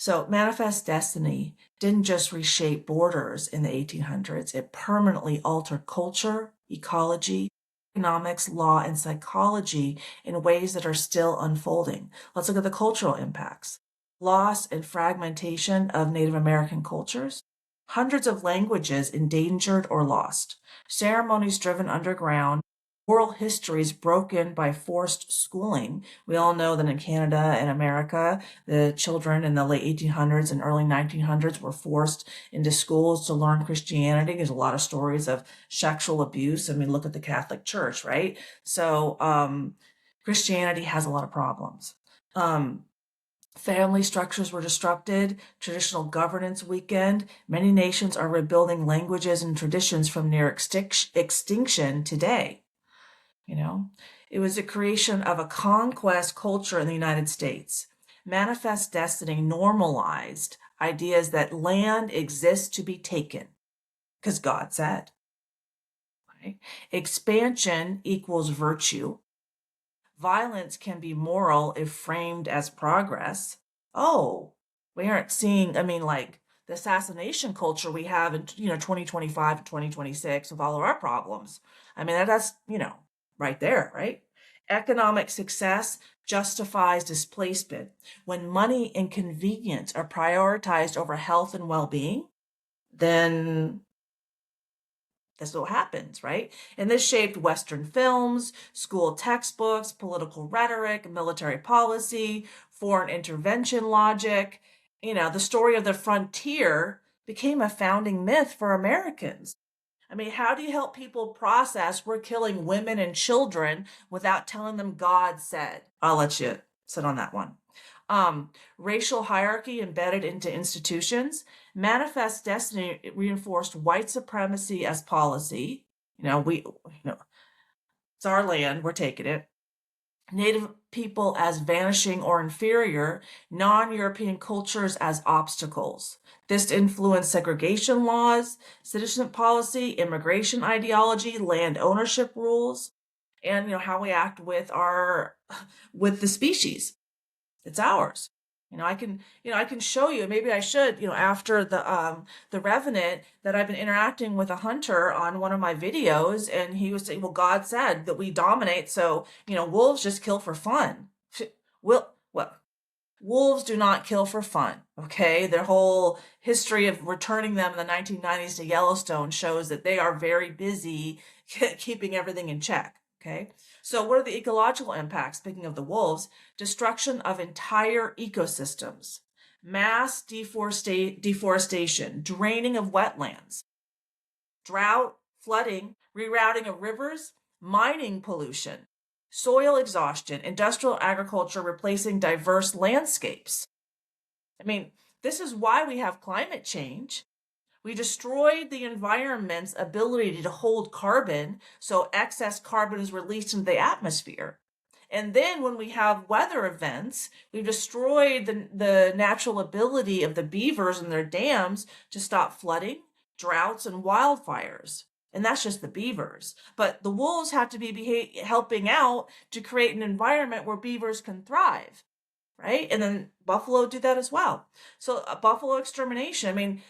So manifest destiny didn't just reshape borders in the 1800s, it permanently altered culture, ecology, economics, law, and psychology in ways that are still unfolding. Let's look at the cultural impacts. Loss and fragmentation of Native American cultures, hundreds of languages endangered or lost, ceremonies driven underground, oral histories broken by forced schooling. We all know that in Canada and America, the children in the late 1800s and early 1900s were forced into schools to learn Christianity. There's a lot of stories of sexual abuse. I mean, look at the Catholic Church, right? So Christianity has a lot of problems. Family structures were disrupted, traditional governance weakened. Many nations are rebuilding languages and traditions from near extinction today. You know, it was the creation of a conquest culture in the United States. Manifest destiny normalized ideas that land exists to be taken because God said. Right? Expansion equals virtue. Violence can be moral if framed as progress. Oh, we aren't seeing, I mean, like the assassination culture we have in 2025 and 2026 with all of our problems. I mean, that's right there, right? Economic success justifies displacement. When money and convenience are prioritized over health and well-being, then that's what happens, right? And this shaped Western films, school textbooks, political rhetoric, military policy, foreign intervention logic. The story of the frontier became a founding myth for Americans. I mean, how do you help people process we're killing women and children without telling them God said? I'll let you sit on that one. Racial hierarchy embedded into institutions. Manifest destiny reinforced white supremacy as policy. It's our land, we're taking it. Native people as vanishing or inferior, non-European cultures as obstacles. This influenced segregation laws, citizenship policy, immigration ideology, land ownership rules, and how we act with the species. It's ours. I can show you, maybe I should, after the Revenant, that I've been interacting with a hunter on one of my videos, and he was saying, well, God said that we dominate, so, wolves just kill for fun. Well, wolves do not kill for fun, okay? Their whole history of returning them in the 1990s to Yellowstone shows that they are very busy keeping everything in check, okay? So what are the ecological impacts? Speaking of the wolves, destruction of entire ecosystems, mass deforestation, draining of wetlands, drought, flooding, rerouting of rivers, mining pollution, soil exhaustion, industrial agriculture replacing diverse landscapes. I mean, this is why we have climate change. We destroyed the environment's ability to hold carbon, so excess carbon is released into the atmosphere. And then when we have weather events, we've destroyed the natural ability of the beavers and their dams to stop flooding, droughts, and wildfires. And that's just the beavers. But the wolves have to be helping out to create an environment where beavers can thrive, right? And then buffalo do that as well. So buffalo extermination, I mean,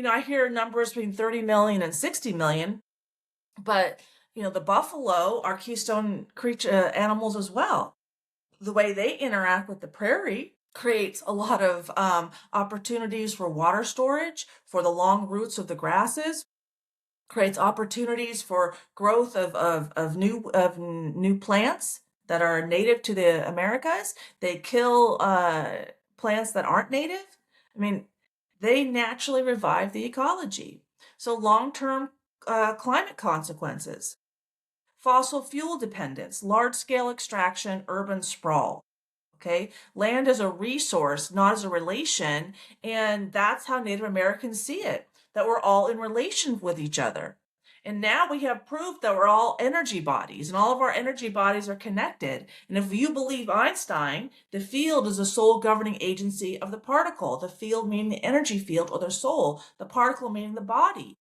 I hear numbers between 30 million and 60 million, but the buffalo are keystone creature animals as well. The way they interact with the prairie creates a lot of opportunities for water storage, for the long roots of the grasses, creates opportunities for growth of new plants that are native to the Americas. They kill plants that aren't native. I mean, they naturally revive the ecology. So long-term climate consequences, fossil fuel dependence, large-scale extraction, urban sprawl. Okay, land as a resource, not as a relation, and that's how Native Americans see it, that we're all in relation with each other. And now we have proof that we're all energy bodies, and all of our energy bodies are connected. And if you believe Einstein, the field is the sole governing agency of the particle, the field meaning the energy field or the soul, the particle meaning the body.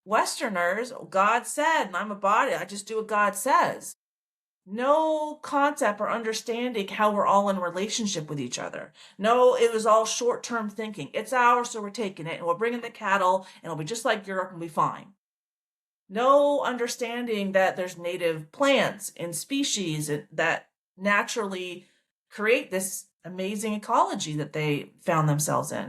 Westerners, God said, and I'm a body, I just do what God says. No concept or understanding how we're all in relationship with each other. No, it was all short-term thinking. It's ours, so we're taking it, and we're bringing the cattle, and it'll be just like Europe and we'll be fine. No understanding that there's native plants and species that naturally create this amazing ecology that they found themselves in.